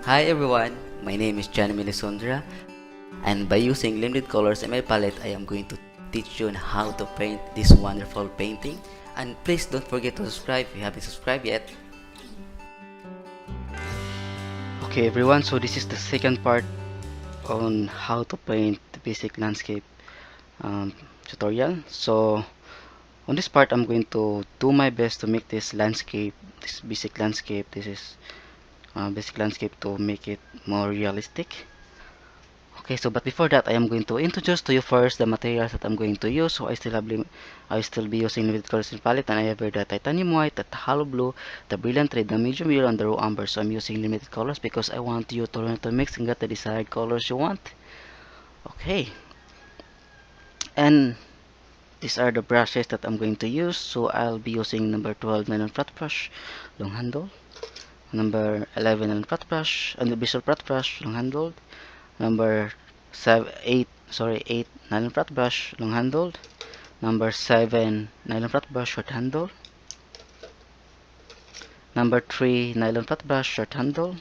Hi everyone, my name is JMLisondra, and by using limited colors in my palette, I am going to teach you on how to paint this wonderful painting. And please don't forget to subscribe if you haven't subscribed yet. Okay everyone, so this is the second part on how to paint the basic landscape tutorial. So on this part I'm going to do my best to make this landscape, this basic landscape, this is basic landscape to make it more realistic. Okay, so but before that I am going to introduce to you first the materials that I'm going to use. So I will still be using limited colors in palette, and I have here the titanium white, the hollow blue, the brilliant red, the medium yellow, and the raw umber. So I'm using limited colors because I want you to learn to mix and get the desired colors you want. Okay, and these are the brushes that I'm going to use. So I'll be using number 12 nylon flat brush, long handle, number 11 nylon flat brush, and the visual flat brush, long handled, number 8 nylon flat brush, long handled, number 7 nylon flat brush, short handle, number 3 nylon flat brush, short handle,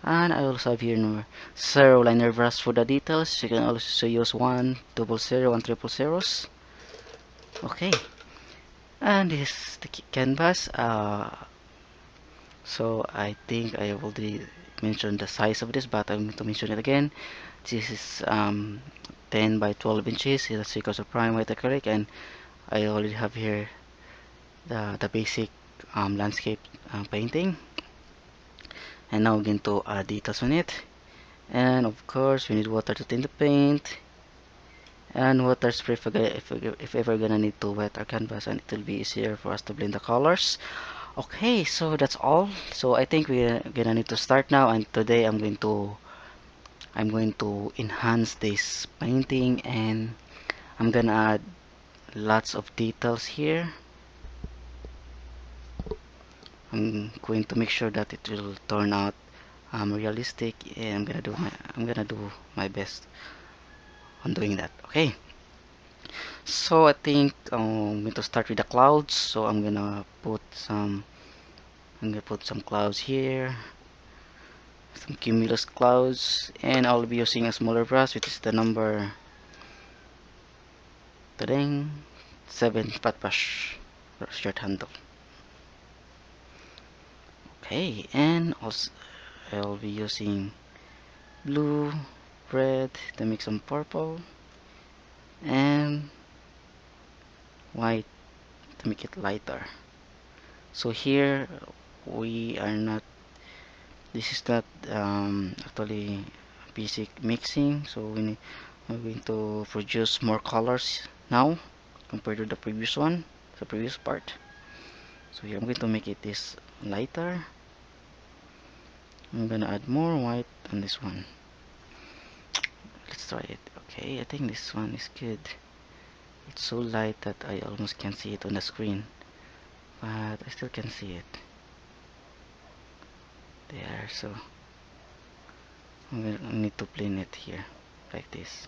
and I also have here number 0 liner brush for the details. You can also use 1 double 0 and triple zeros. Okay, and this is the canvas. So I think I already mentioned the size of this, but I'm going to mention it again. This is 10 by 12 inches. It's a circle of prime white acrylic, and I already have here the basic landscape painting. And now we're going to add details on it. And of course, we need water to tint the paint. And water spray if ever gonna need to wet our canvas, and it will be easier for us to blend the colors. Okay, so that's all. So I think we're gonna need to start now, and today I'm going to enhance this painting, and I'm gonna add lots of details here. I'm going to make sure that it will turn out realistic, and I'm gonna do my best on doing that. Okay, so I think I'm going to start with the clouds. So I'm gonna put some clouds here, some cumulus clouds, and I'll be using a smaller brush, which is the number tadang, 7 fat brush, short handle. Okay, and also I'll be using blue, red to make some purple, and white to make it lighter. So here we are not, this is not actually basic mixing, so we're going to produce more colors now compared to the previous one, the previous part. So here I'm going to make it this lighter. I'm gonna add more white on this one. Let's try it. Okay, I think this one is good. It's so light that I almost can't see it on the screen, but I still can see it there. So I need to blend it here like this.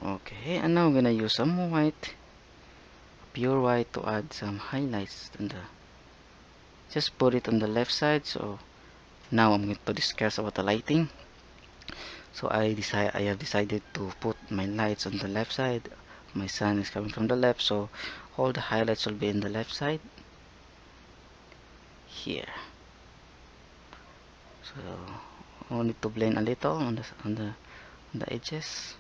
Okay, and now I'm gonna use some white, pure white, to add some highlights on the, just put it on the left side. So now I'm going to discuss about the lighting. So I have decided to put my lights on the left side. My sun is coming from the left, so all the highlights will be in the left side here. So I need to blend a little on the edges.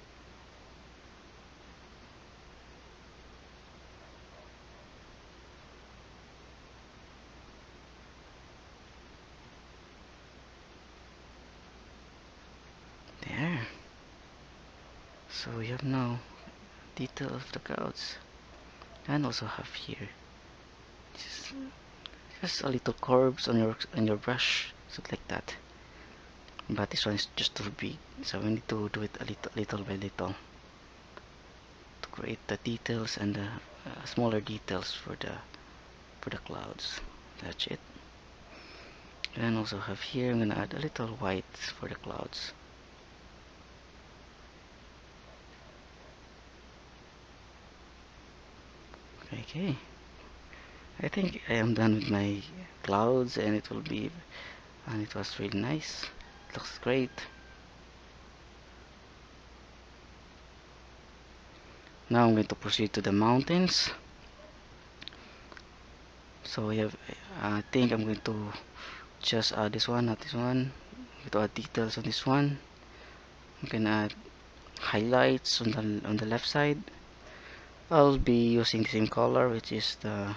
There. So we have now detail of the clouds, and also have here just, just a little curves on your brush, something like that. But this one is just too big, so we need to do it a little by little to create the details and the smaller details for the clouds. That's it. And also have here, I'm gonna add a little white for the clouds. Okay, I think I am done with my clouds, and it was really nice. It looks great. Now I'm going to proceed to the mountains. So we have, I think I'm going to just add this one, not this one. I'm going to add details on this one. I'm gonna add highlights on the left side. I'll be using the same color, which is the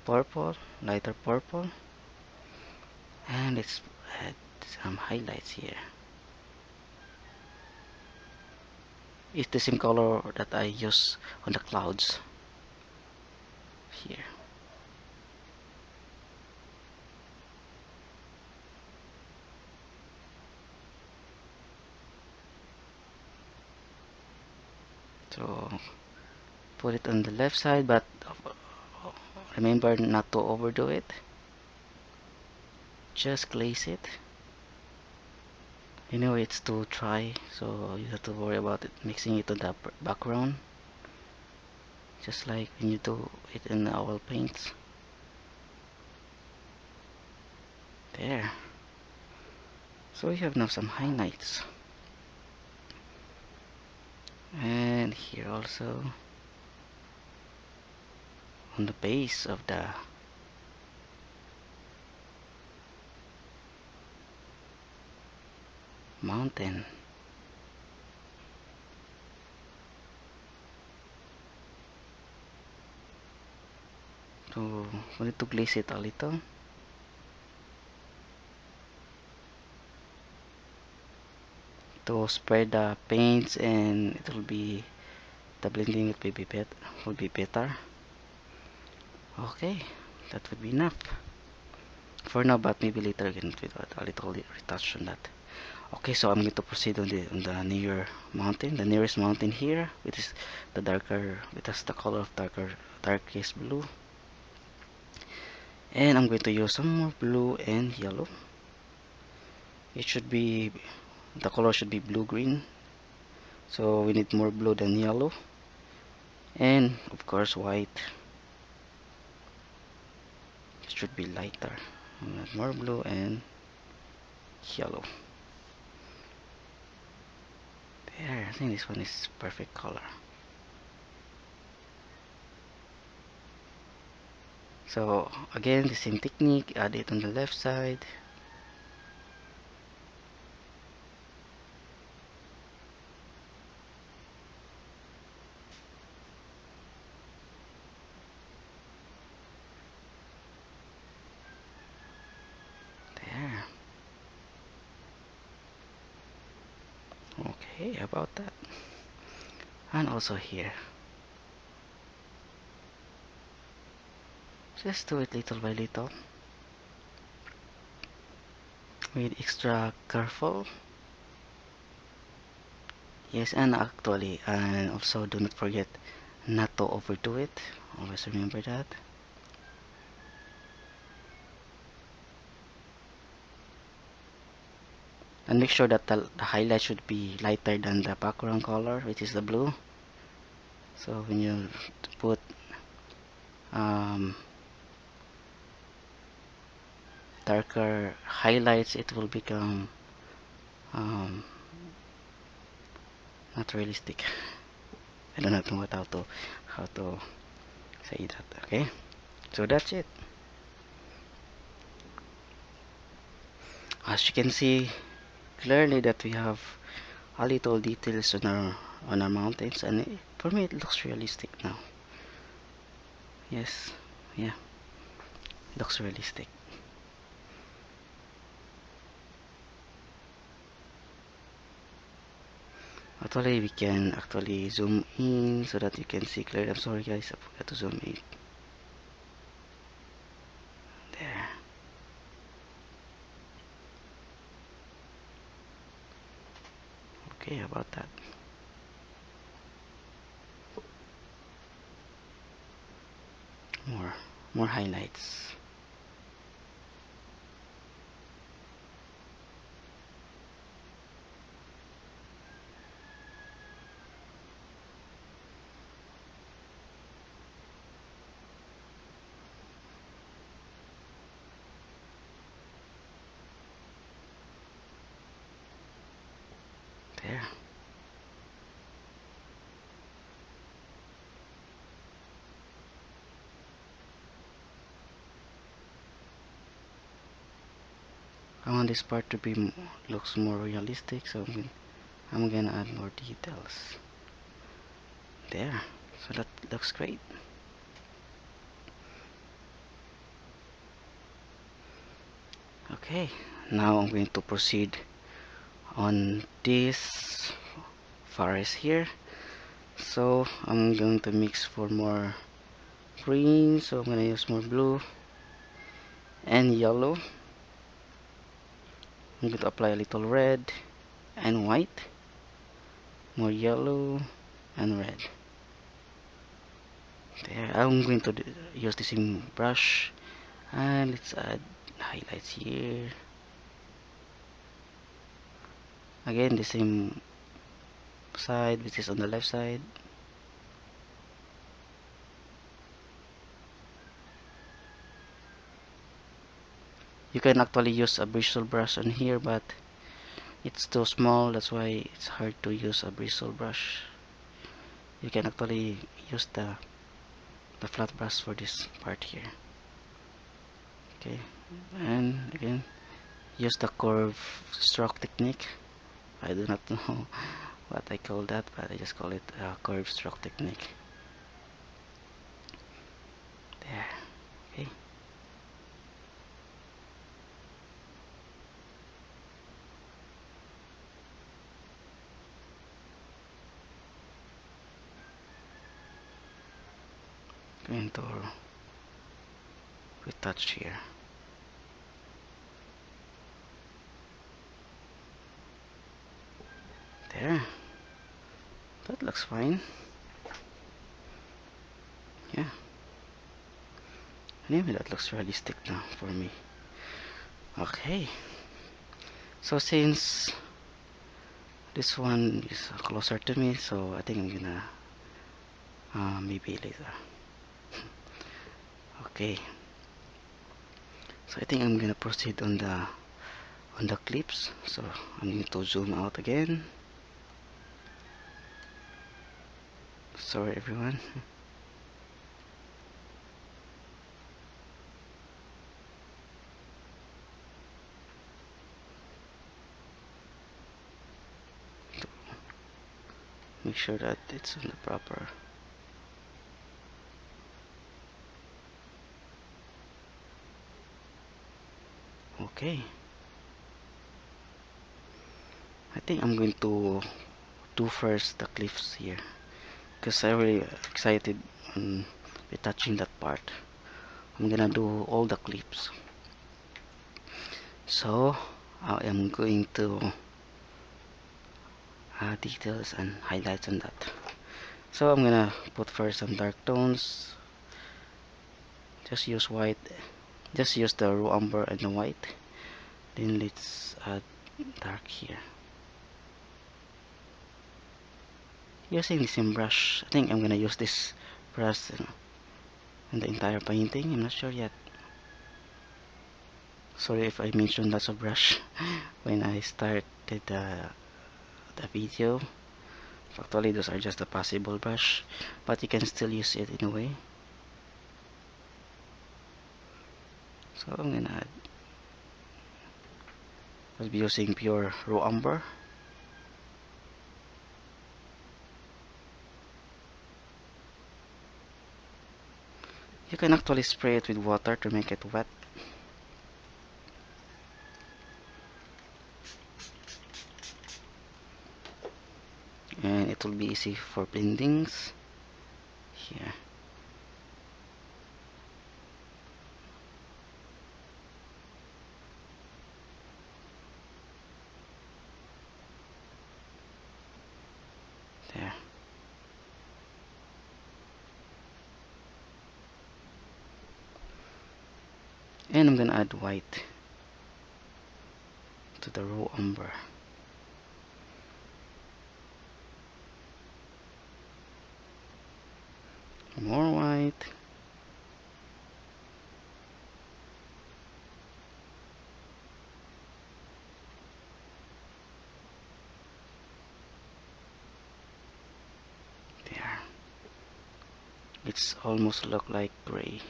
purple, lighter purple. And let's add some highlights here. It's the same color that I use on the clouds here. So put it on the left side, but remember not to overdo it. Just glaze it. Anyway, it's too dry, so you have to worry about it mixing it to the background, just like when you do it in the oil paints. There. So we have now some highlights, and here also on the base of the mountain. So we need to glaze it a little. To spread the paints, and it will be, the blending will be better. Okay, that would be enough for now, but maybe later again with a little retouch on that. Okay, so I'm going to proceed on the nearest mountain here, which is the darker, which has the color of darkest blue. And I'm going to use some more blue and yellow. It should be, the color should be blue green, so we need more blue than yellow, and of course white. It should be lighter. More blue and yellow. There, I think this one is perfect color. So again, the same technique, add it on the left side. There. Okay, about that. And also here. Just do it little by little. Be extra careful. Yes, and actually, and also do not forget not to overdo it. Always remember that. And make sure that the highlight should be lighter than the background color, which is the blue. So when you put darker highlights, it will become um, not realistic. I do not know how to say that. Okay, so that's it. As you can see clearly that we have a little details on our mountains, and for me it looks realistic now. Yes, yeah, looks realistic. Actually, we can actually zoom in so that you can see clearly. I'm sorry guys, I forgot to zoom in. There. Okay, about that. More highlights. There. I want this part to be looks more realistic, so I'm gonna add more details. There. So that looks great. Okay, now I'm going to proceed on this forest here. So I'm going to mix for more green, so I'm gonna use more blue and yellow. I'm going to apply a little red and white, more yellow and red. There, I'm going to use the same brush, and let's add highlights here. Again, the same side, which is on the left side. You can actually use a bristle brush on here, but it's too small, that's why it's hard to use a bristle brush. You can actually use the flat brush for this part here. Okay, and again, use the curve stroke technique. I do not know what I call that, but I just call it a curve stroke technique. There. Okay. Going to retouch here. There. That looks fine. Yeah. Anyway, that looks realistic now for me. Okay. So since this one is closer to me, so I think I'm gonna maybe later. Okay. So I think I'm gonna proceed on the clips. So I'm going to zoom out again. Sorry everyone. Make sure that it's on the proper. Okay. I think I'm going to do first the cliffs here, because I'm really excited on retouching that part. I'm gonna do all the clips. So I am going to add details and highlights on that. So I'm gonna put first some dark tones. Just use white. Just use the raw umber and the white. Then let's add dark here. Using the same brush. I think I'm gonna use this brush in the entire painting. I'm not sure yet. Sorry if I mentioned lots of brush when I started the video. Actually, those are just a possible brush, but you can still use it in a way. So I'm gonna add. I'll be using pure raw umber. You can actually spray it with water to make it wet. And it will be easy for blendings here. There. And I'm gonna add white to the raw umber. More white. it's almost look like gray.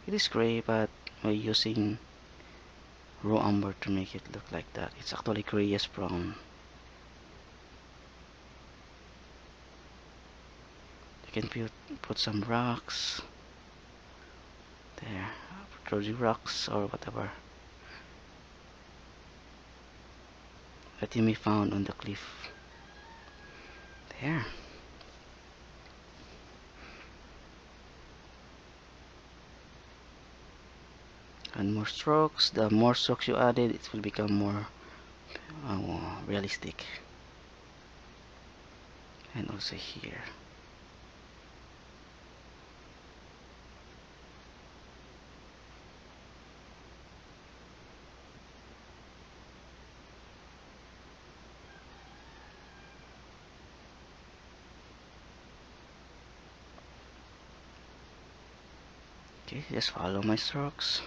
It is gray, but by using raw umber to make it look like that, it's actually grayish brown. You can put some rocks there, rosy rocks or whatever that you may found on the cliff there. And more strokes. The more strokes you added, it will become more realistic. And also here. Okay, just follow my strokes.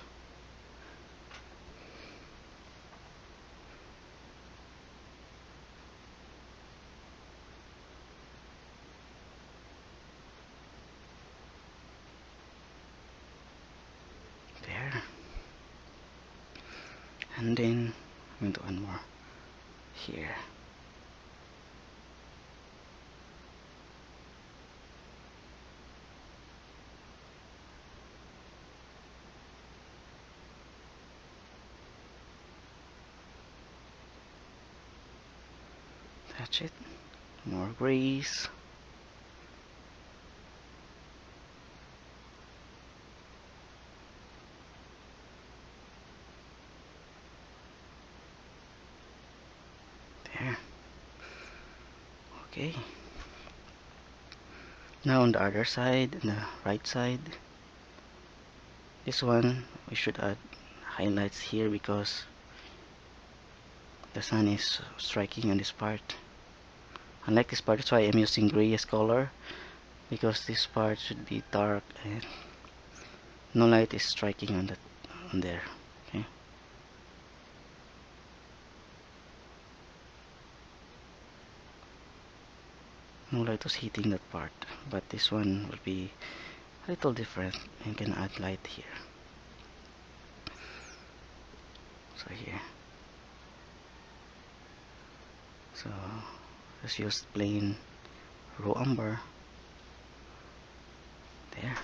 There. And then I'm going to add more here. That's it. More grays. There. Okay. Now on the other side, on the right side, this one we should add highlights here because the sun is striking on this part. Unlike this part, that's why I'm using grayish color, because this part should be dark and no light is striking on that, on there. Okay. No light was hitting that part, but this one will be a little different and can add light here. So here. So just use plain raw umber there.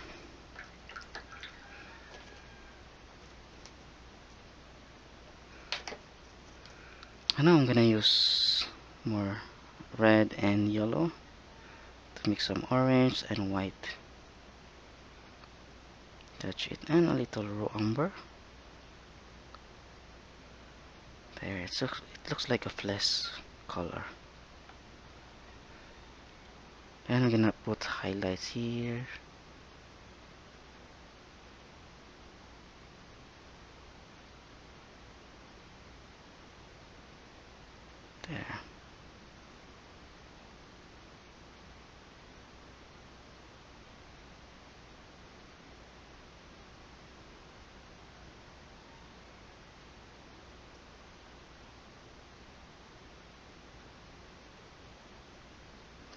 And now I'm gonna use more red and yellow to mix some orange and white. Touch it, and a little raw umber. There, it looks like a flesh color. And I'm gonna put highlights here. There.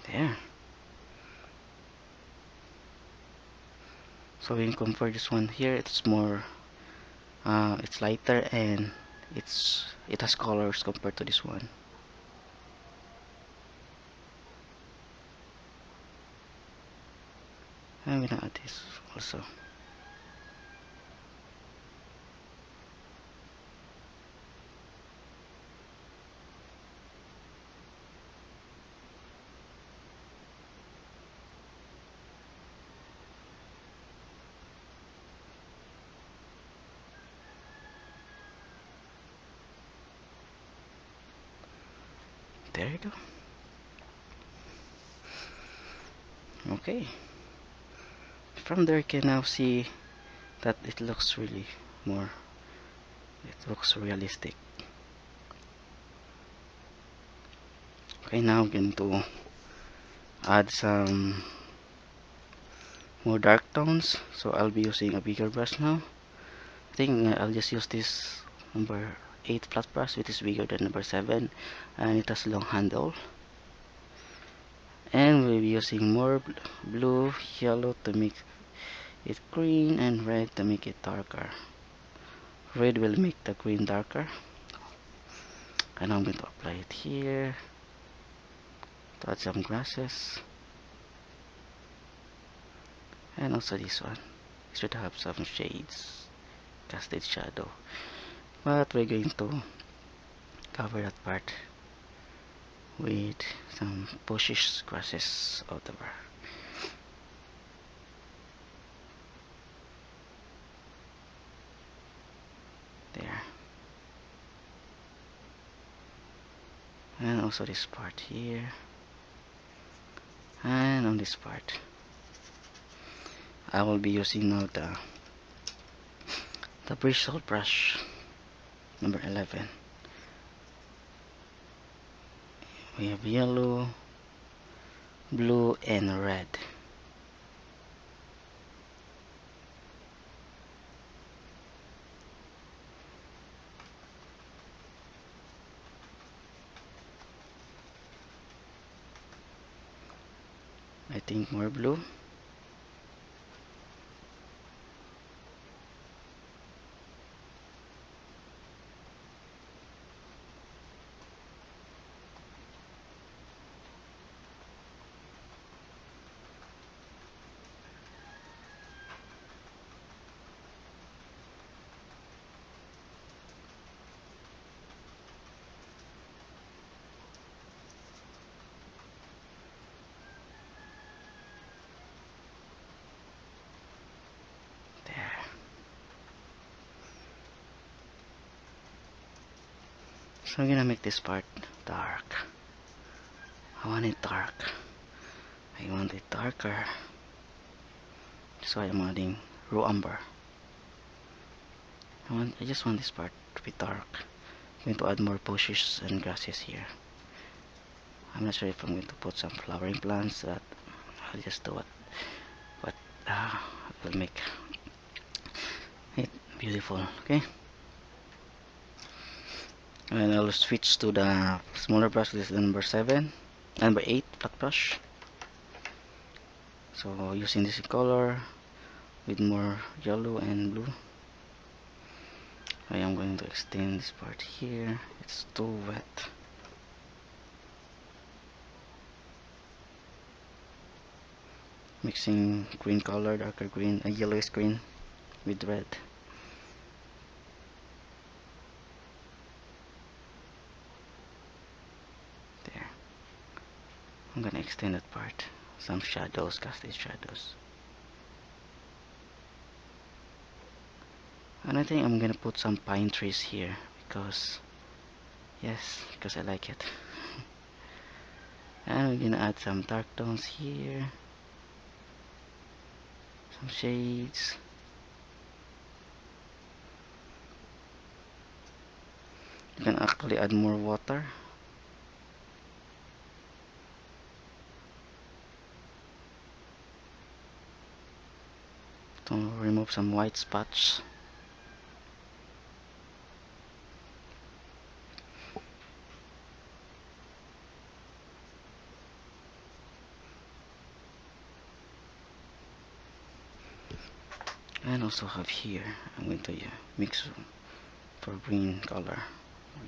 There. So when you compare this one here, it's more, it's lighter and it has colors compared to this one. I'm gonna add this also. There you go. Okay. From there you can now see that it looks really more, it looks realistic. Okay, now I'm going to add some more dark tones, so I'll be using a bigger brush now. I think I'll just use this number 8 flat brush, which is bigger than number 7 and it has long handle. And we'll be using more blue, yellow to make it green, and red to make it darker. Red will make the green darker. And I'm going to apply it here to add some grasses. And also this one. It should have some shades, casted shadow. But we're going to cover that part with some bushish grasses out of her. There. And also this part here. And on this part. I will be using now the bristle brush number 11. We have yellow, blue, and red. I think more blue. So I'm gonna make this part dark. I want it dark. I want it darker. So I'm adding raw umber. I just want this part to be dark. I'm going to add more bushes and grasses here. I'm not sure if I'm going to put some flowering plants. That I'll just do what will make it beautiful. Okay. And I'll switch to the smaller brush. This is number 8 flat brush. So using this color with more yellow and blue, I am going to extend this part here. It's too wet. Mixing green color, darker green, a yellowish green with red. There. I'm gonna extend that part. Some shadows, casted shadows. And I think I'm gonna put some pine trees here because I like it. And we're gonna add some dark tones here, some shades. You can actually add more water. To remove some white spots. And also have here, I'm going to mix for green color,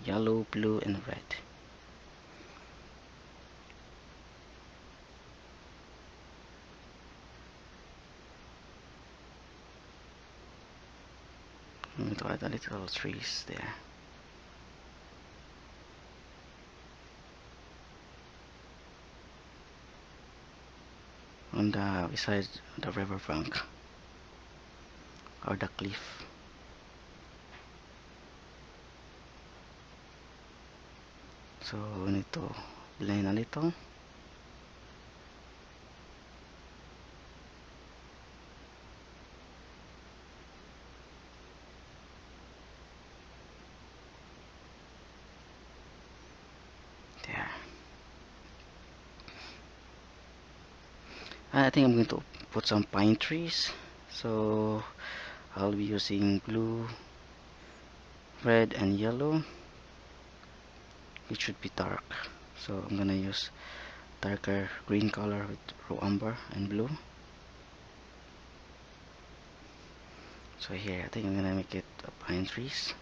yellow, blue, and red. I'm going to add a little trees there. On the beside the river bank or the cliff. So we need to blend a little. There. And I think I'm going to put some pine trees. So I'll be using blue, red, and yellow. It should be dark. So I'm gonna use darker green color with raw umber and blue. So here I think I'm gonna make it pine trees.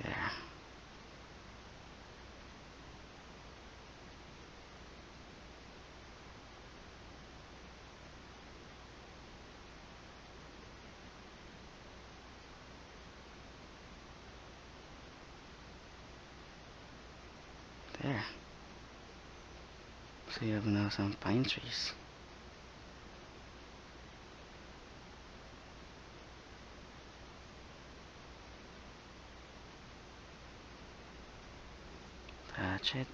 There. There. So you have now some pine trees. That's it.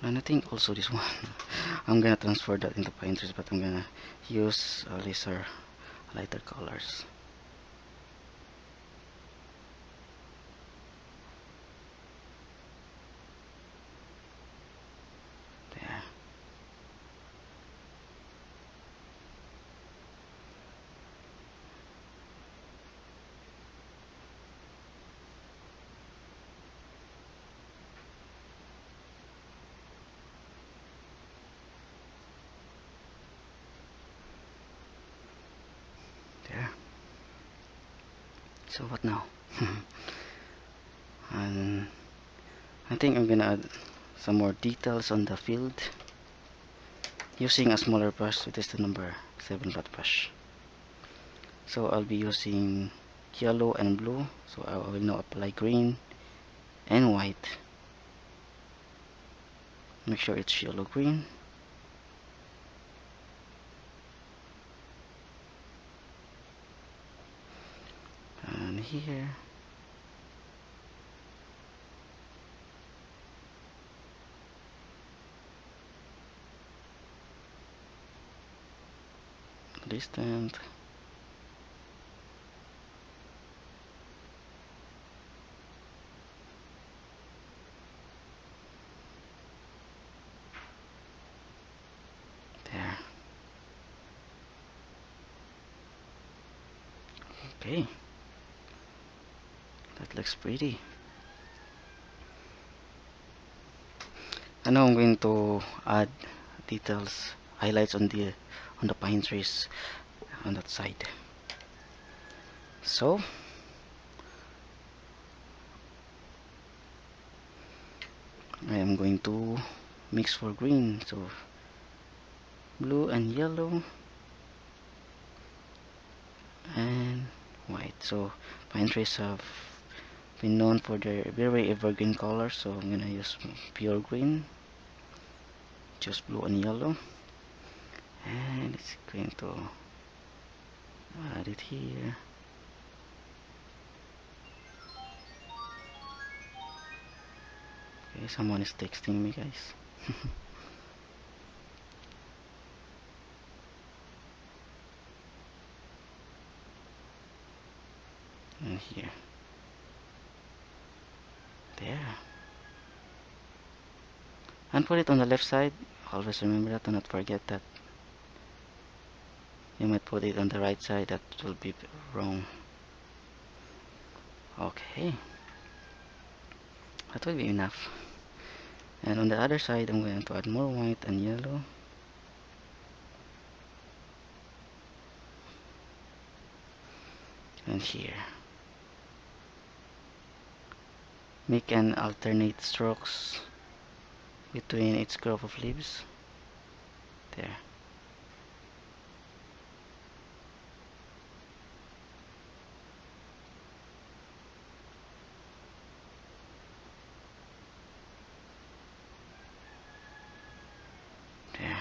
And I think also this one I'm gonna transfer that into pine trees, but I'm gonna use laser lighter colors. There. There. So what now? And I think I'm gonna add some more details on the field using a smaller brush, which is the number 7 flat brush. So I'll be using yellow and blue, so I will now apply green and white. Make sure it's yellow green. And here. Distant. There. Okay. That looks pretty. And now I'm going to add details, highlights on the pine trees on that side. So I am going to mix for green, so blue and yellow and white. So pine trees have been known for their very evergreen colors, so I'm gonna use pure green, just blue and yellow, and it's going to add it here. Okay, someone is texting me, guys. And here. There. And put it on the left side. Always remember that, do not forget that. You might put it on the right side, that will be wrong. Okay. That will be enough. And on the other side, I'm going to add more white and yellow. And here. Make an alternate strokes between each group of leaves. There. There.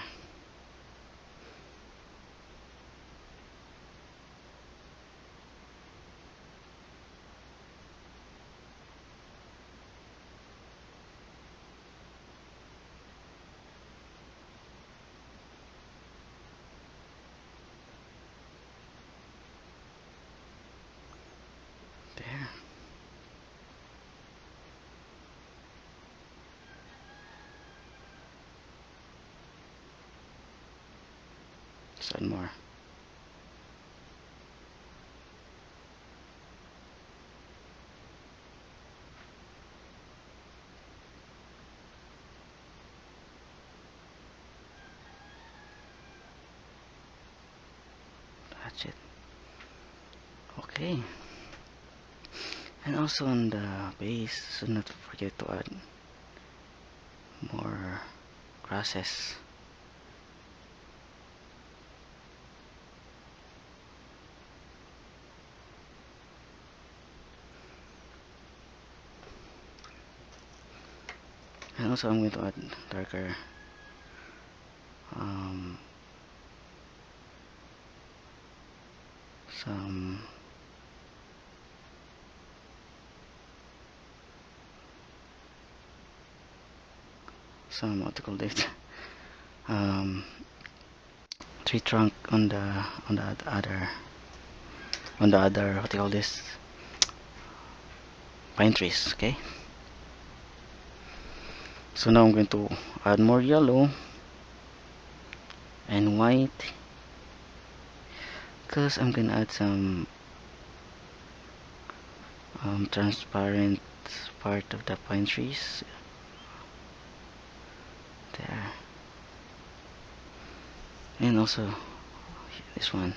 Let's add more. That's it. Okay. And also on the base, do not forget to add more grasses. And also I'm going to add darker some what to call this tree trunk on the other what do you call this, pine trees. Okay, so now I'm going to add more yellow and white because I'm gonna add some transparent part of the pine trees there, and also this one.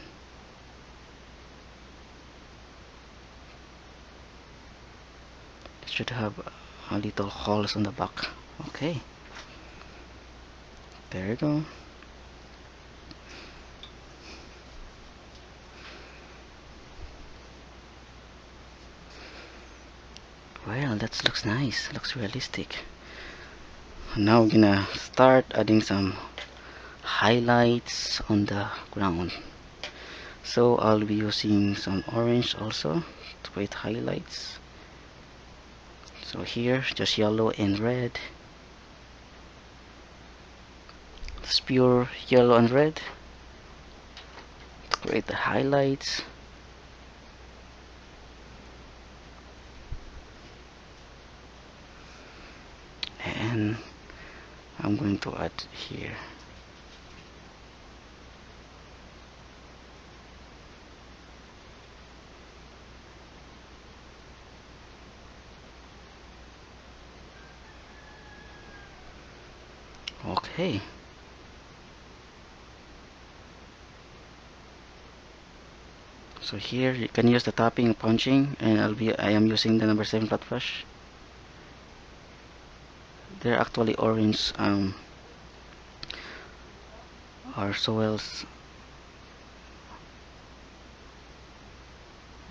It should have a little holes on the back. Okay, there you go. Well, that looks nice, looks realistic. Now we're gonna start adding some highlights on the ground. So I'll be using some orange also to create highlights. So here, just yellow and red. It's pure yellow and red to create the highlights. And I'm going to add here. Okay. So here you can use the tapping, punching, and I am using the number 7 flat brush. They're actually orange or soils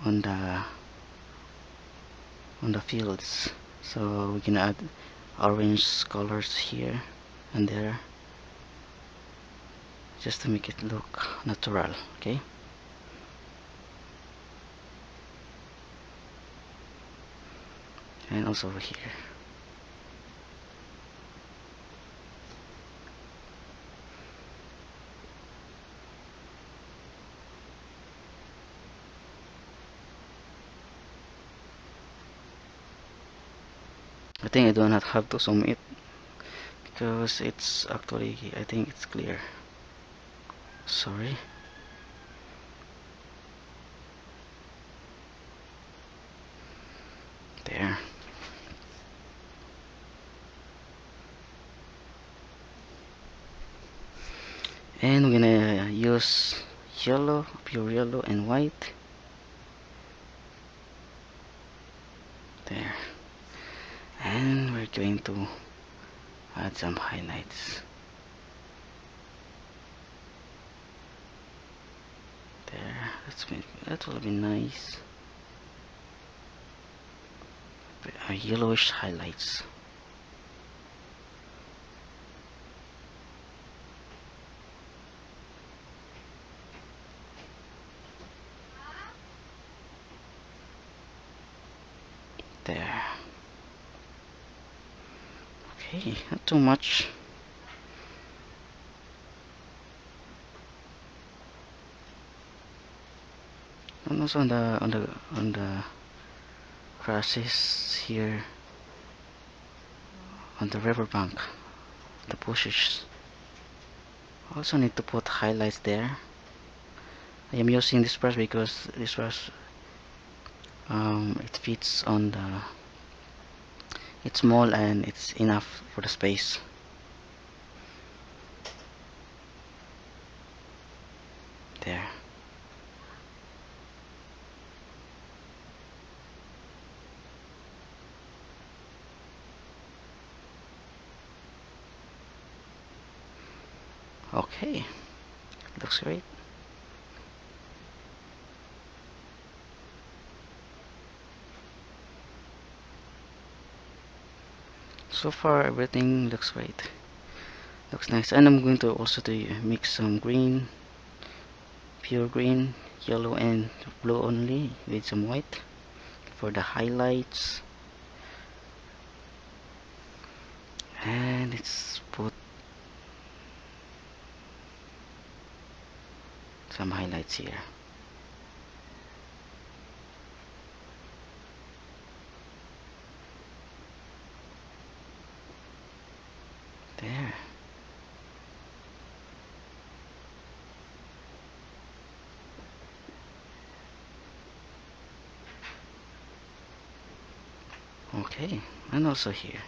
on the fields. So we can add orange colors here and there just to make it look natural. Okay. And also over here. I think I do not have to zoom it because it's actually, I think it's clear. Sorry. There. And we're gonna use yellow, pure yellow and white. There. And we're going to add some highlights. There. That will be nice. Yellowish highlights. There. Okay, not too much. And also on the grasses here on the riverbank, the bushes. Also need to put highlights there. I am using this brush because this brush it fits on the, it's small and it's enough for the space. There. Okay, looks great. So far everything looks great, looks nice. And I'm going to also to mix some green, pure green, yellow and blue only with some white for the highlights. And let's put some highlights here. There. Okay, and also here.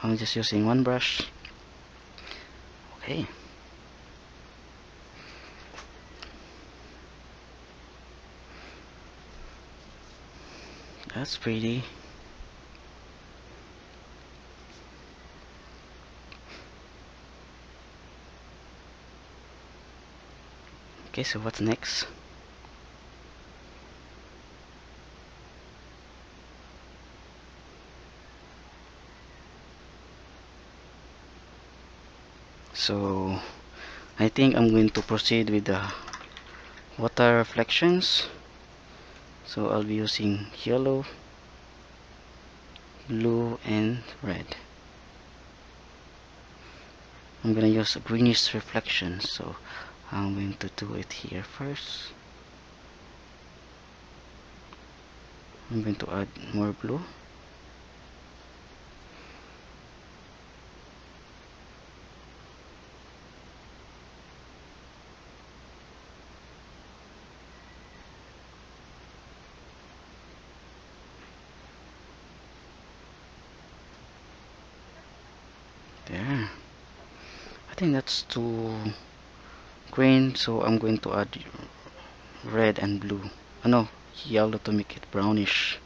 I'm just using one brush. Okay. That's pretty. Okay, so what's next? So I think I'm going to proceed with the water reflections. So I'll be using yellow, blue and red. I'm gonna use a greenish reflection, so I'm going to do it here first. I'm going to add more blue. There. I think that's too green, so I'm going to add red and blue. No, yellow to make it brownish.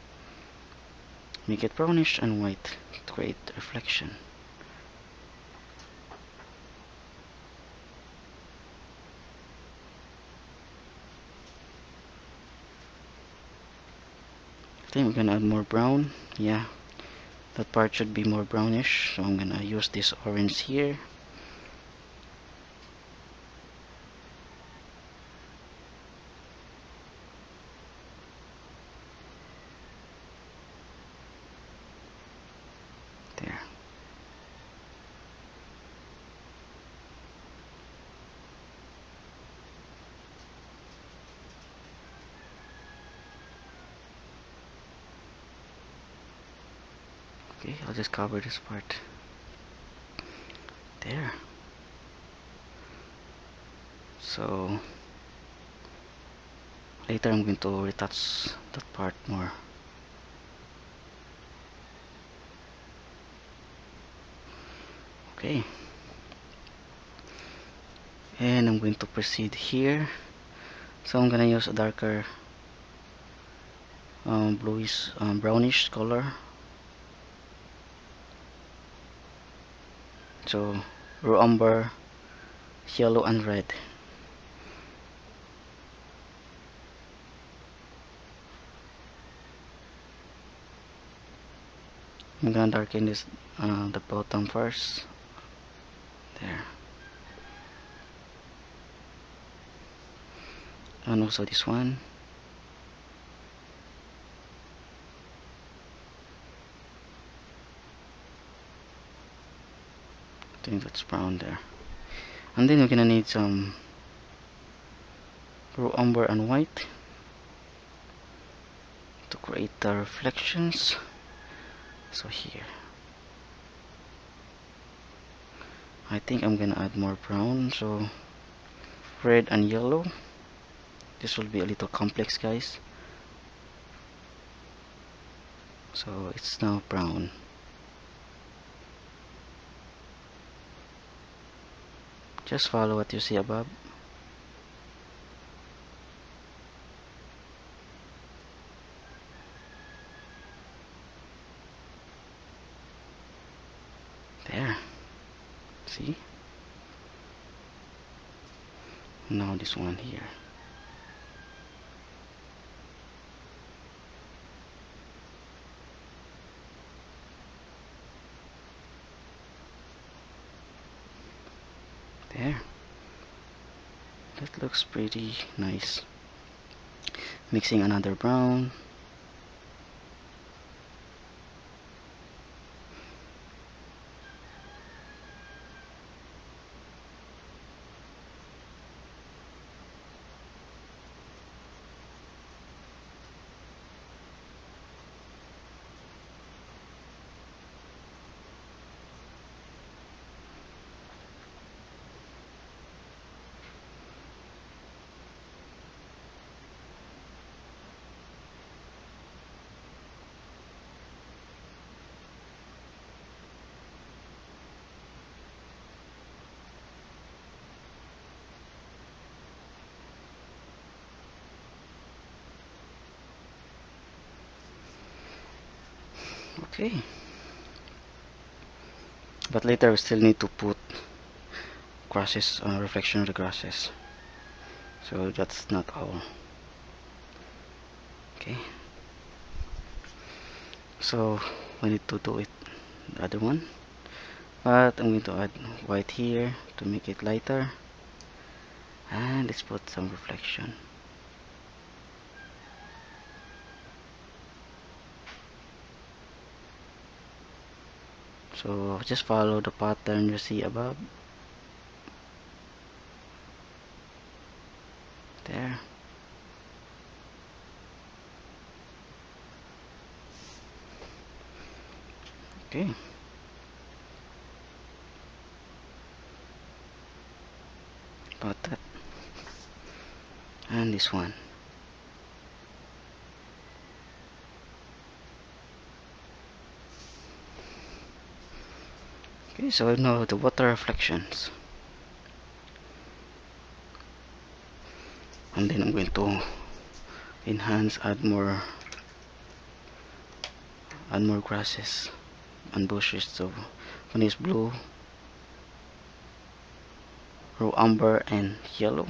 Make it brownish and white to create reflection. I think we're gonna add more brown. Yeah, that part should be more brownish, so I'm gonna use this orange here. There. Okay, I'll just cover this part. There. So later I'm going to retouch that part more. Okay. And I'm going to proceed here. So I'm gonna use a darker bluish brownish color. So raw umber, yellow and red. I'm gonna darken this the bottom first. There. And also this one. I think that's brown there. And then you're gonna need some raw umber and white to create the reflections. So here, I think I'm gonna add more brown, so red and yellow. This will be a little complex, guys. So it's now brown. Just follow what you see above. There. See? Now this one here. There. That looks pretty nice. Mixing another brown. Okay. But later we still need to put grasses, reflection of the grasses. So that's not all. Okay. So we need to do it the other one. But I'm going to add white here to make it lighter. And let's put some reflection. So just follow the pattern you see above. There. Okay. About that. And this one. Okay, so now the water reflections. And then I'm going to enhance, add more grasses and bushes. So one is blue, umber, and yellow.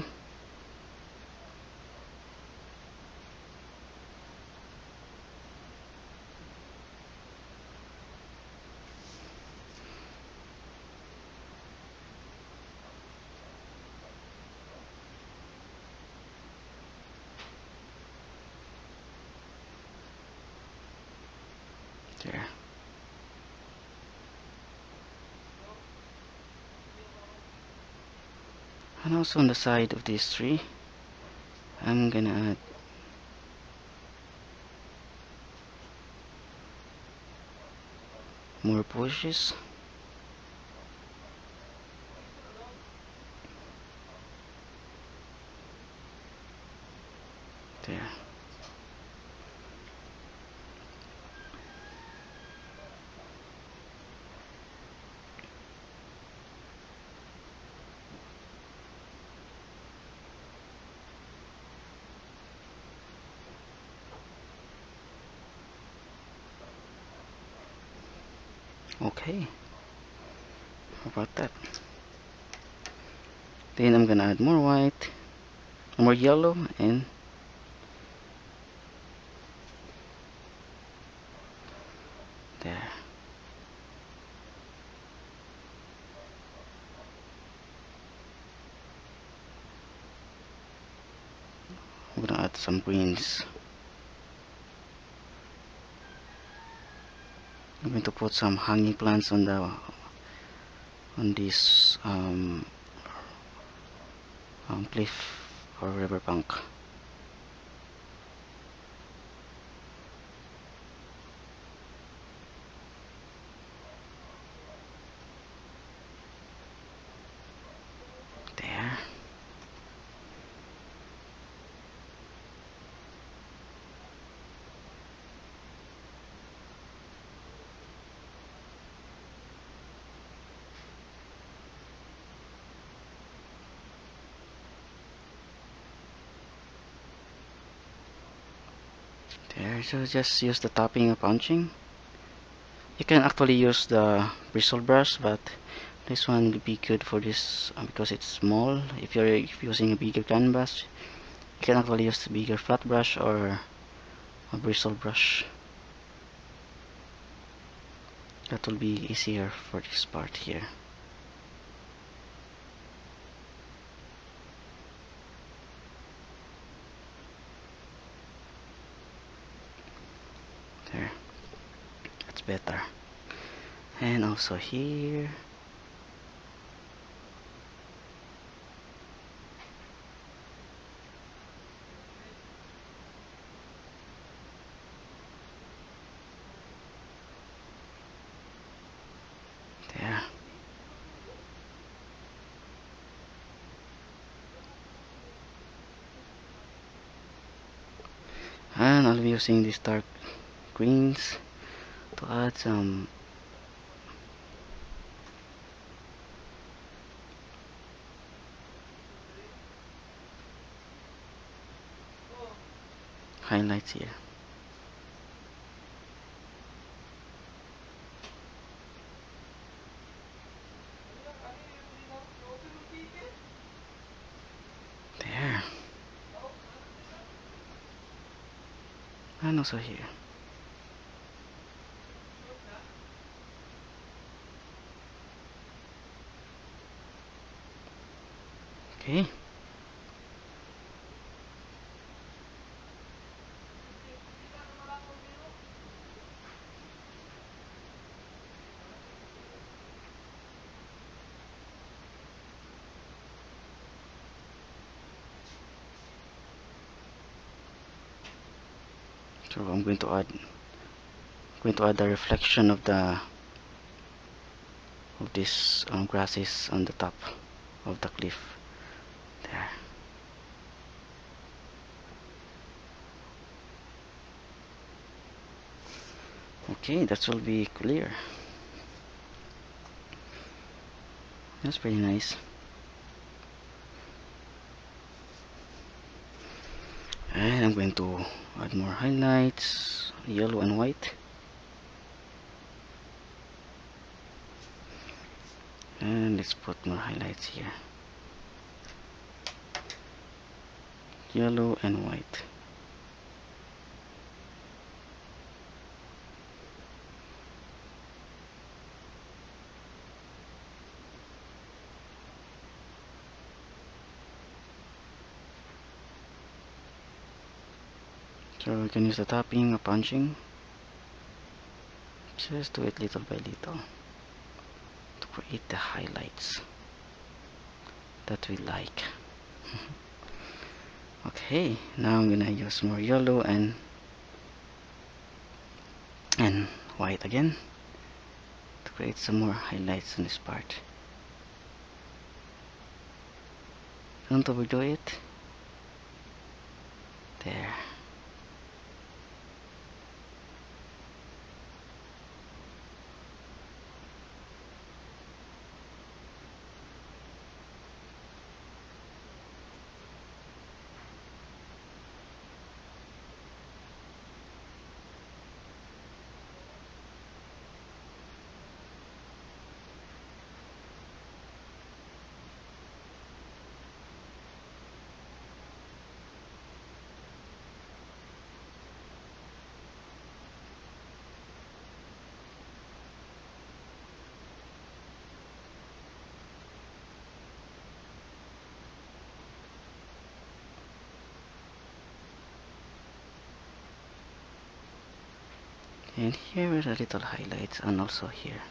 There. And also on the side of this tree, I'm gonna add more bushes. There. Okay. How about that? Then I'm gonna add more white, more yellow, and there. I'm gonna add some greens. I'm going to put some hanging plants on this cliff or riverbank. There, so just use the tapping and punching. You can actually use the bristle brush, but this one will be good for this because it's small. If you're using a bigger canvas, you can actually use the bigger flat brush or a bristle brush. That will be easier for this part here. There, that's better. And also here. There. And I'll be using these dark greens to add some highlights here. There. And also here. Okay. So I'm going to add the reflection of this grasses on the top of the cliff. There. Okay, that will be clear. That's pretty nice. And I'm going to add more highlights, yellow and white. And let's put more highlights here. Yellow and white. So we can use the tapping or punching. Just do it little by little to create the highlights that we like. Okay, now I'm gonna use more yellow and white again to create some more highlights on this part. Don't overdo it. There. And here are the little highlights, and also here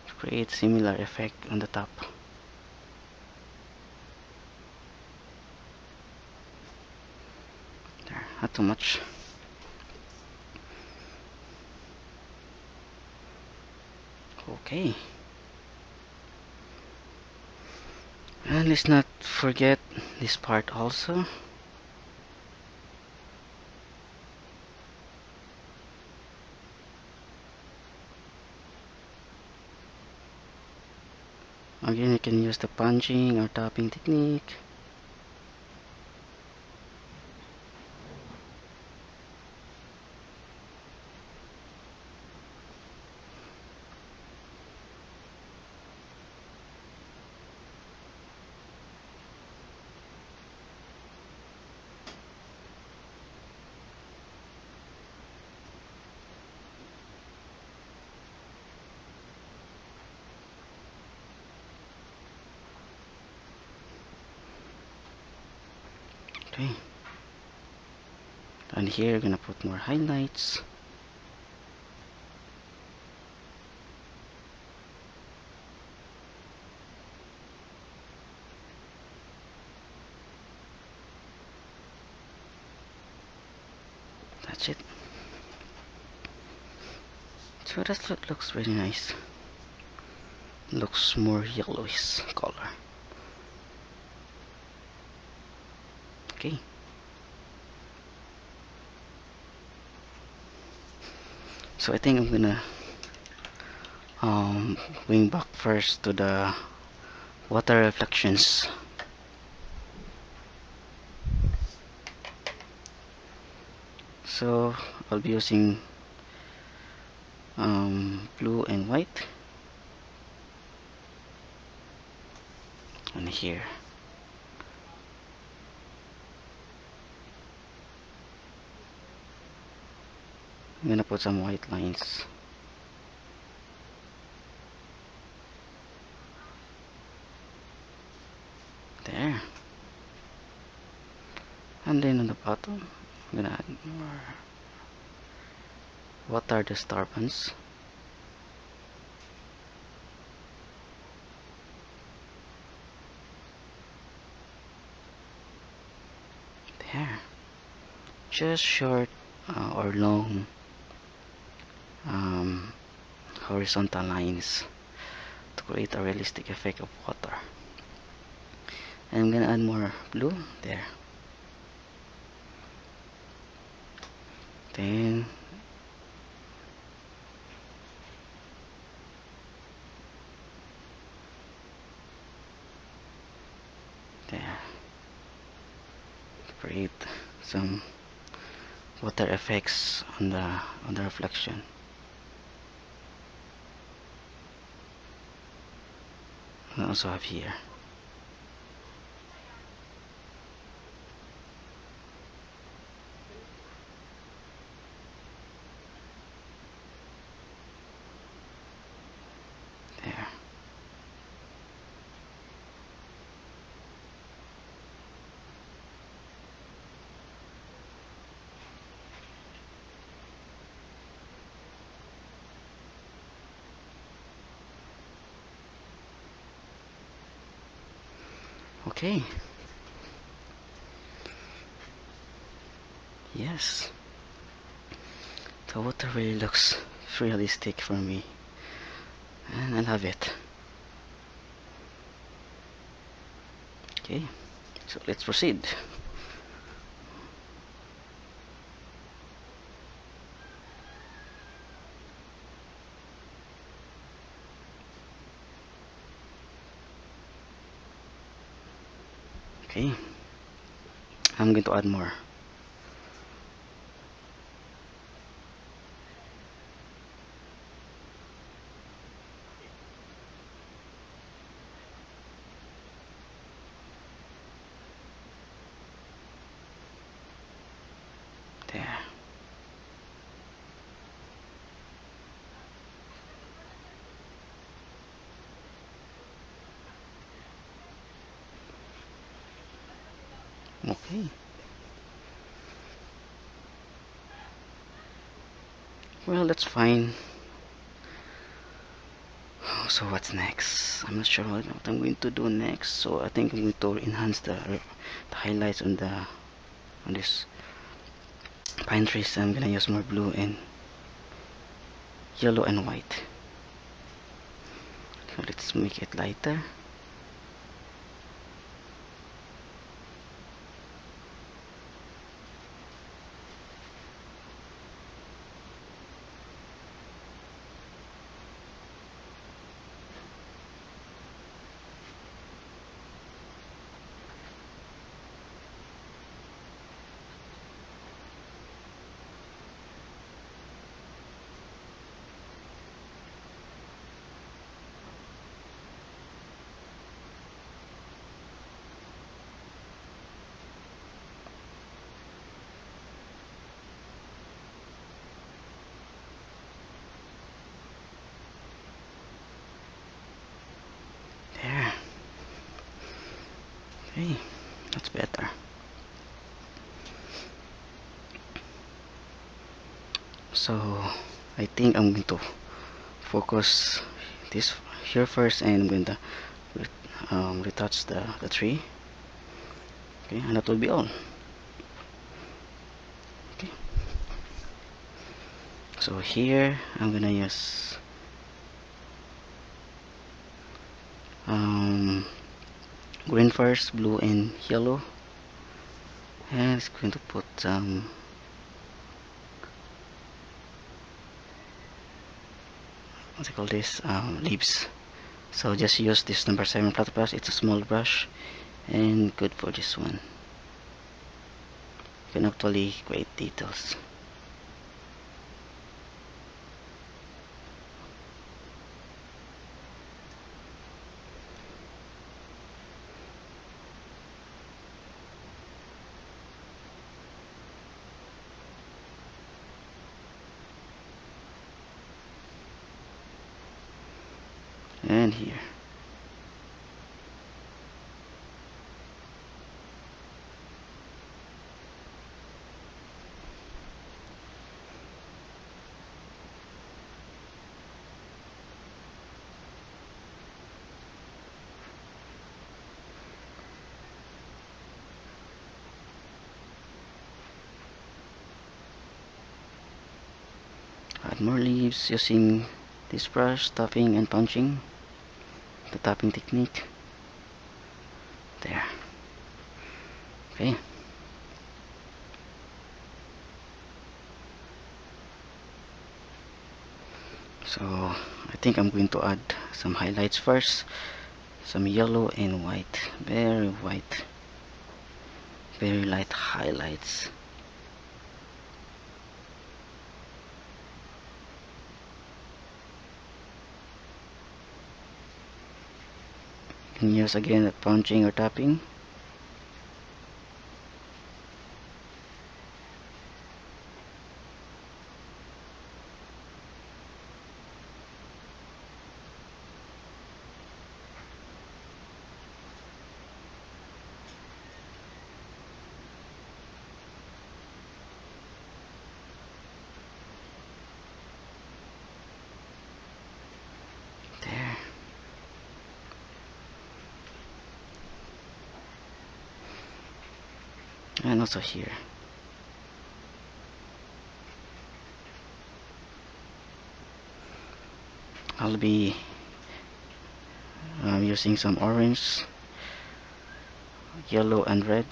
to create similar effect on the top. There, not too much. Okay. And let's not forget this part also. Again, you can use the punching or tapping technique. Okay. And here, gonna put more highlights. That's it. So that looks very nice. Looks more yellowish color. Okay. So I think I'm gonna bring back first to the water reflections. So I'll be using blue and white on here. I'm gonna put some white lines. There. And then on the bottom, I'm gonna add more water disturbance. There. Just short or long horizontal lines to create a realistic effect of water. And I'm gonna add more blue there. Then there, create some water effects on the reflection. I also have here. There. Okay. Yes. The water really looks realistic for me. And I love it. Okay. So let's proceed. Okay. I'm going to add more. There. Okay. Well, that's fine. So what's next? I'm not sure what I'm going to do next. So I think I'm going to enhance the highlights on this pine trees. I'm gonna use more blue and yellow and white. So let's make it lighter. There. Okay, that's better. So I think I'm going to focus this here first, and I'm going to retouch the tree. Okay, and that will be all. Okay, so here I'm gonna use green first, blue and yellow, and it's going to put what do you call this, leaves. So just use this number 7 flat brush. It's a small brush and good for this one. You can actually create details. And here. Add more leaves using this brush, tapping and punching. The tapping technique. There. Okay. So I think I'm going to add some highlights first. Some yellow and white. Very white. Very light highlights. You can use again that punching or tapping. There. And also here. I'll be using some orange, yellow and red.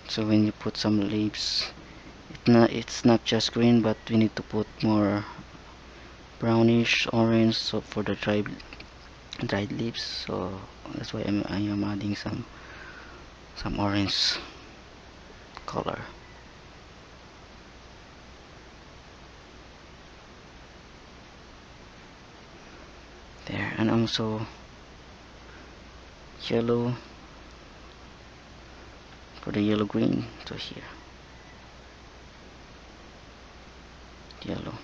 So when you put some leaves, it's not just green, but we need to put more brownish orange, so for the dried leaves. So that's why I am adding some orange color. There, and also yellow for the yellow green. So here, yellow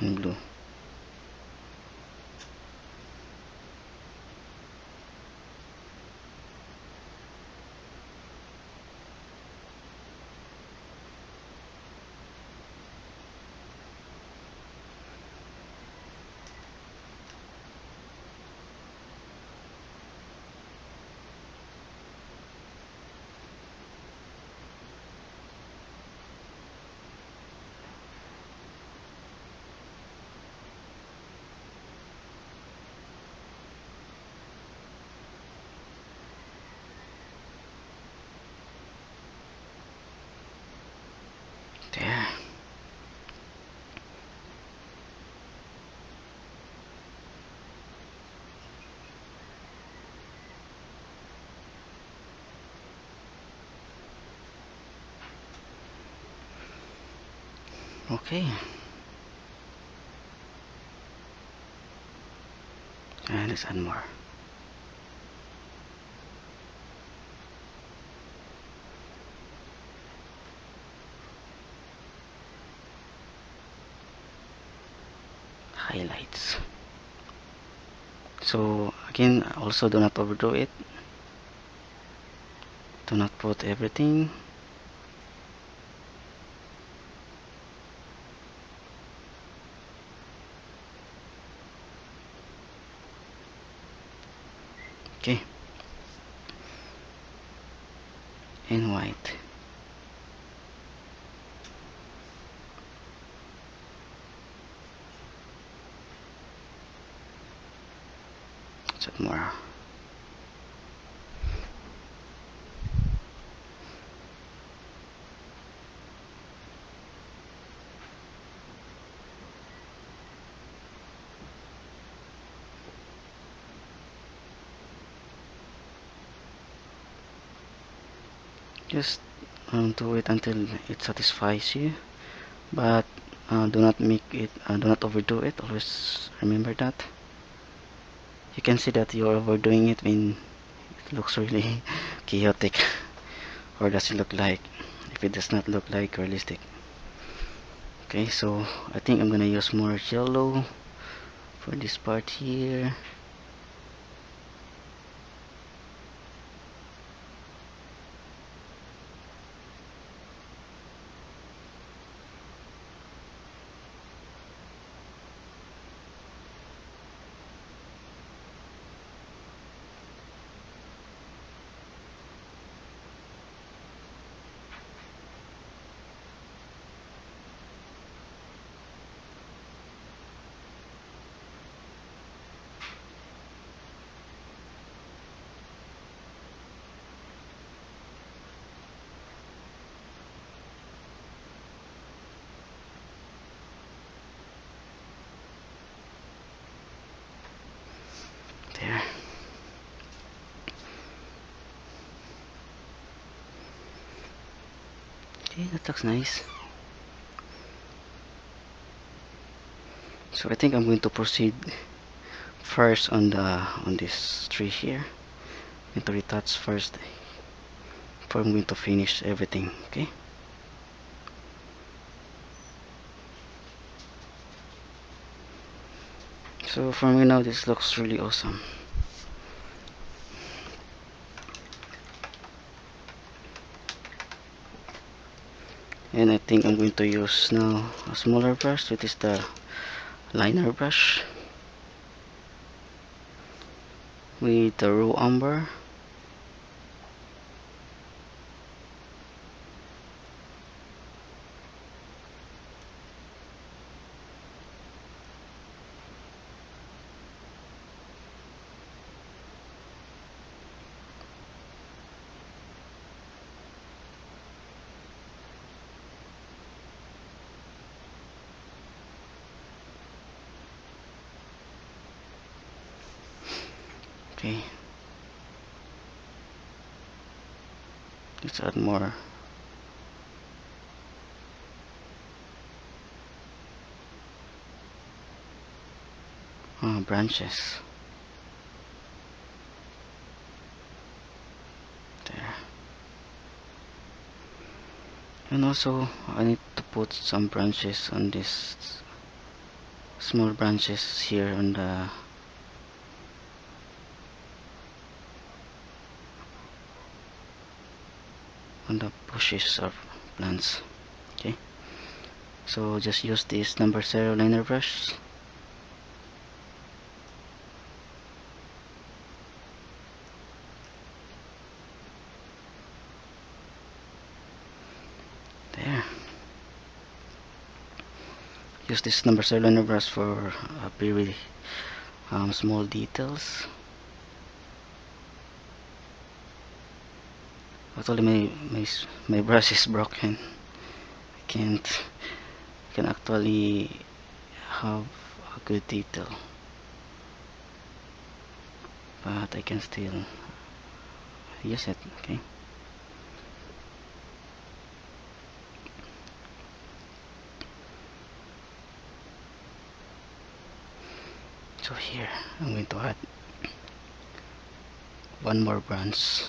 and blue. There. Okay. And let's add more. highlights. So again, also do not overdo it. Do not put everything. Okay. And white. Add more. Just do it until it satisfies you, but do not make it, do not overdo it. Always remember that. You can see that you're overdoing it when it looks really chaotic, or does it look like, if it does not look like realistic. Okay, so I think I'm gonna use more yellow for this part here. There. Okay, that looks nice. So I think I'm going to proceed first on this tree here. I'm going to retouch first before I'm going to finish everything. Okay. So for me now, this looks really awesome. And I think I'm going to use now a smaller brush, which is the liner brush with the raw umber. Okay, let's add more. Branches. There. And also I need to put some branches on this, small branches here on the bushes of plants. Okay, so just use this number 0 liner brush. There. Use this number 0 liner brush for very small details. Actually, my brush is broken. I can actually have a good detail, but I can still use it. Okay. So here I'm going to add one more branch.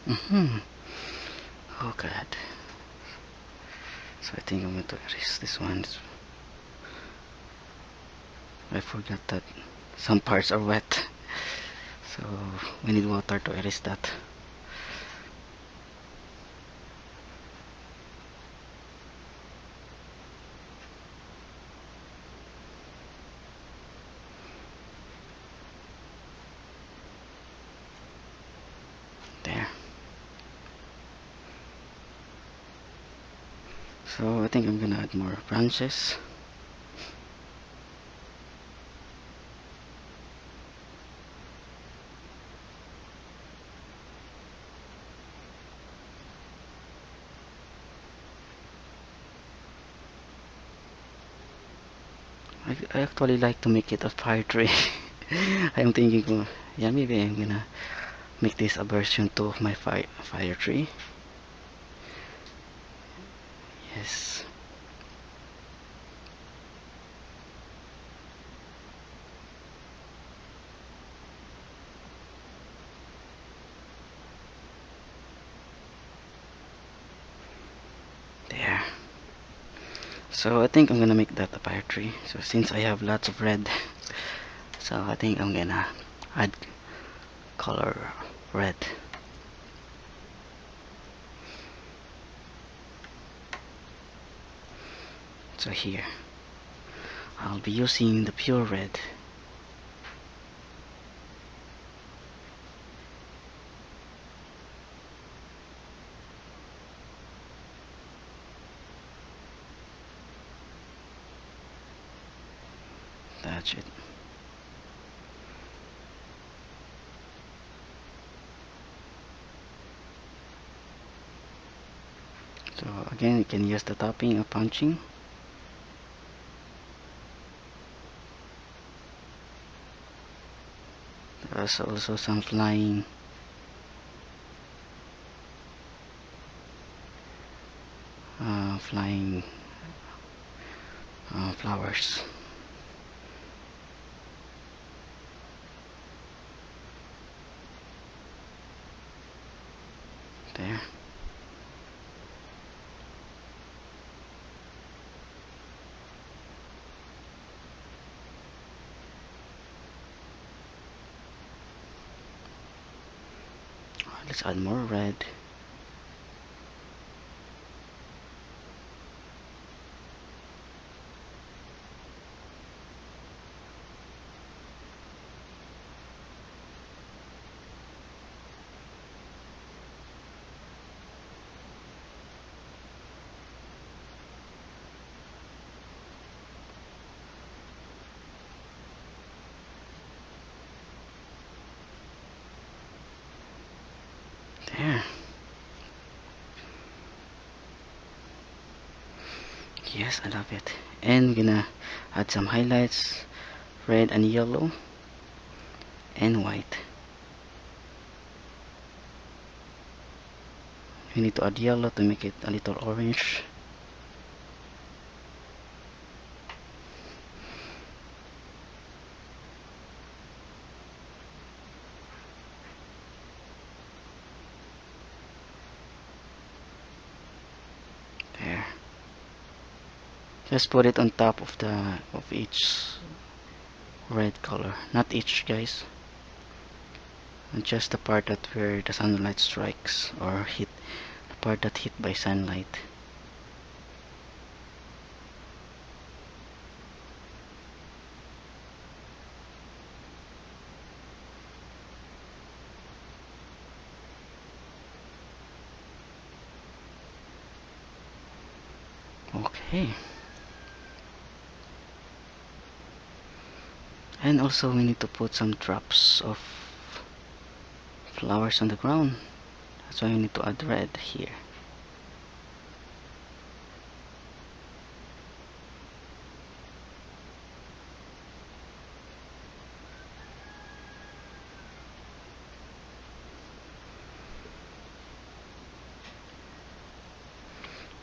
Oh god. So I think I'm going to erase this one. I forgot that some parts are wet. So we need water to erase that. There. So I think I'm gonna add more branches. I actually like to make it a fire tree. I'm thinking, yeah, maybe I'm gonna make this a version 2 of my fire tree. Yes. There. So I think I'm gonna make that a fire tree. So since I have lots of red, so I think I'm gonna add color red. So here, I'll be using the pure red. That's it. So again, you can use the topping of punching. There's also some flying flowers. There. Let's add more red. There. Yes, I love it. And we're gonna add some highlights, red and yellow and white. We need to add yellow to make it a little orange. There. Just put it on top of each red color. Not each, guys. And just the part that where the sunlight strikes or hit, the part that hit by sunlight. Okay. And also we need to put some drops of flowers on the ground. That's why we need to add red here.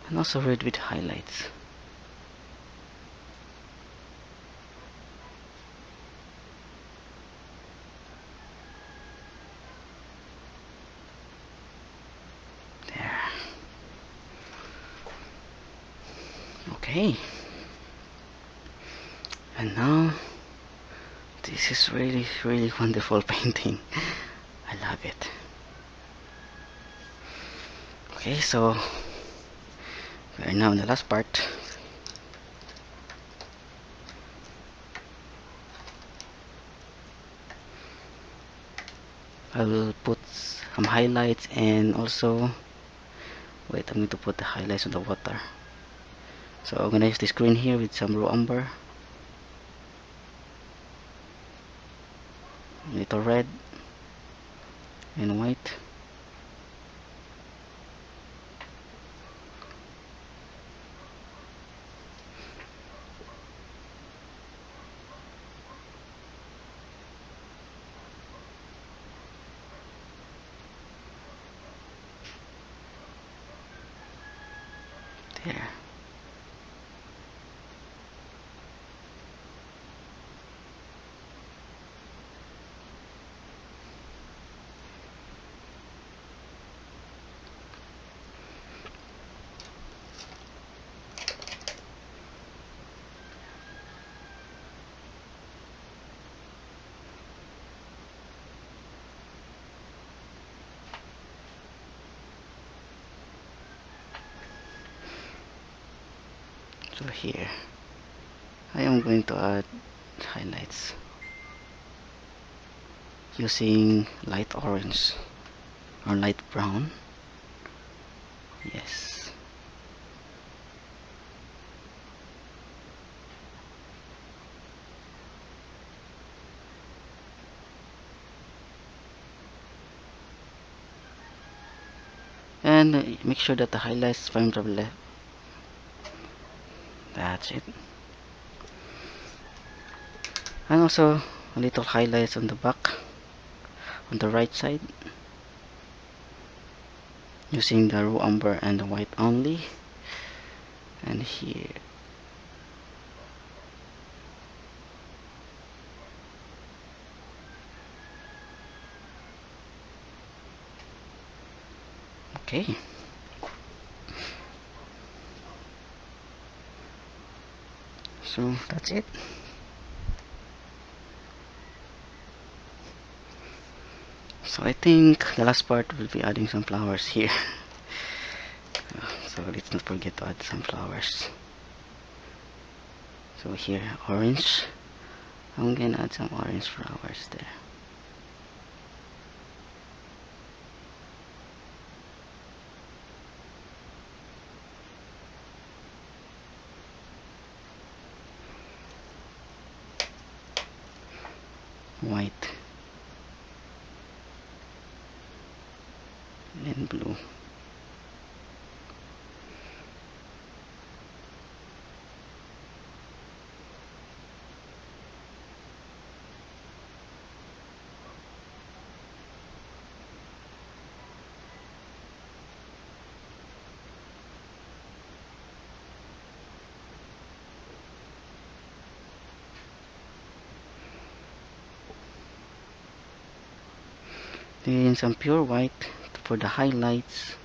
And also red with highlights. Okay, and now this is really wonderful painting. I love it. Okay, so we are now in the last part. I will put some highlights, and also wait, I'm going to put the highlights on the water. So I'm gonna use this green here with some raw umber, a little red and white. There. So here I am going to add highlights using light orange or light brown. Yes. And make sure that the highlights from the left. That's it. And also a little highlights on the back, on the right side, using the raw umber and the white only. And here. Okay. So that's it. So I think the last part will be adding some flowers here. So let's not forget to add some flowers. So here, orange. I'm gonna add some orange flowers there. White and blue. Then some pure white for the highlights.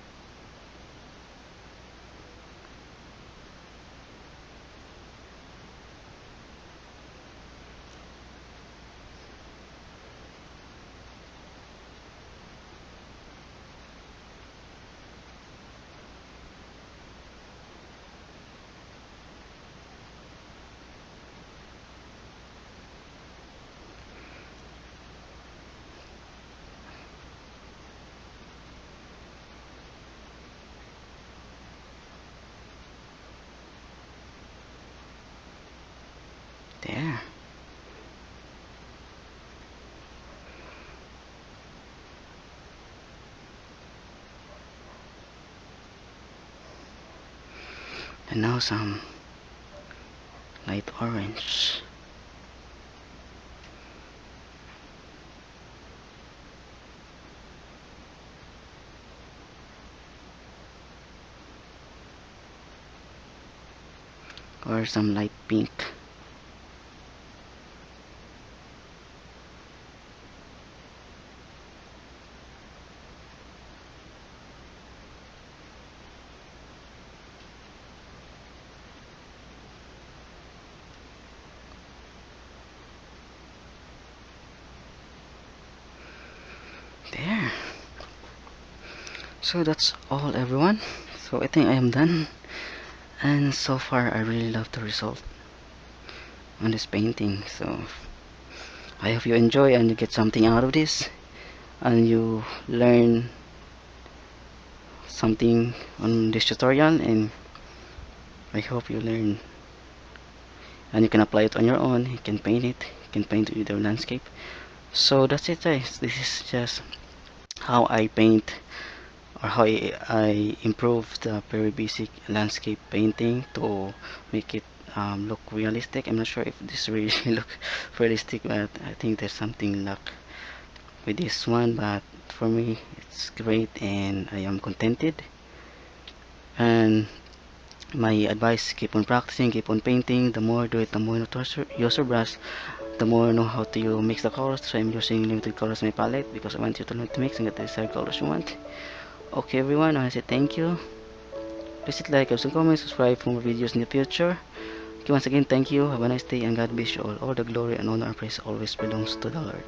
There. And now some light orange. Or some light pink. There. So that's all, everyone. So I think I am done, and so far I really love the result on this painting. So I hope you enjoy and you get something out of this, and you learn something on this tutorial, and I hope you learn and you can apply it on your own. You can paint it, you can paint with your landscape. So that's it, guys. This is just how I paint, or how I improve the very basic landscape painting to make it look realistic. I'm not sure if this really look realistic, but I think there's something luck with this one, but for me it's great and I am contented. And my advice, keep on practicing, keep on painting. The more do it, the more you use your brush, the more you know how to mix the colors. So I'm using limited colors in my palette because I want you to learn to mix and get the desired colors you want. Okay, everyone, I want to say thank you. Please hit like, comment, subscribe for more videos in the future. Okay, once again, thank you, have a nice day, and God bless you all. All the glory and honor and praise always belongs to the Lord.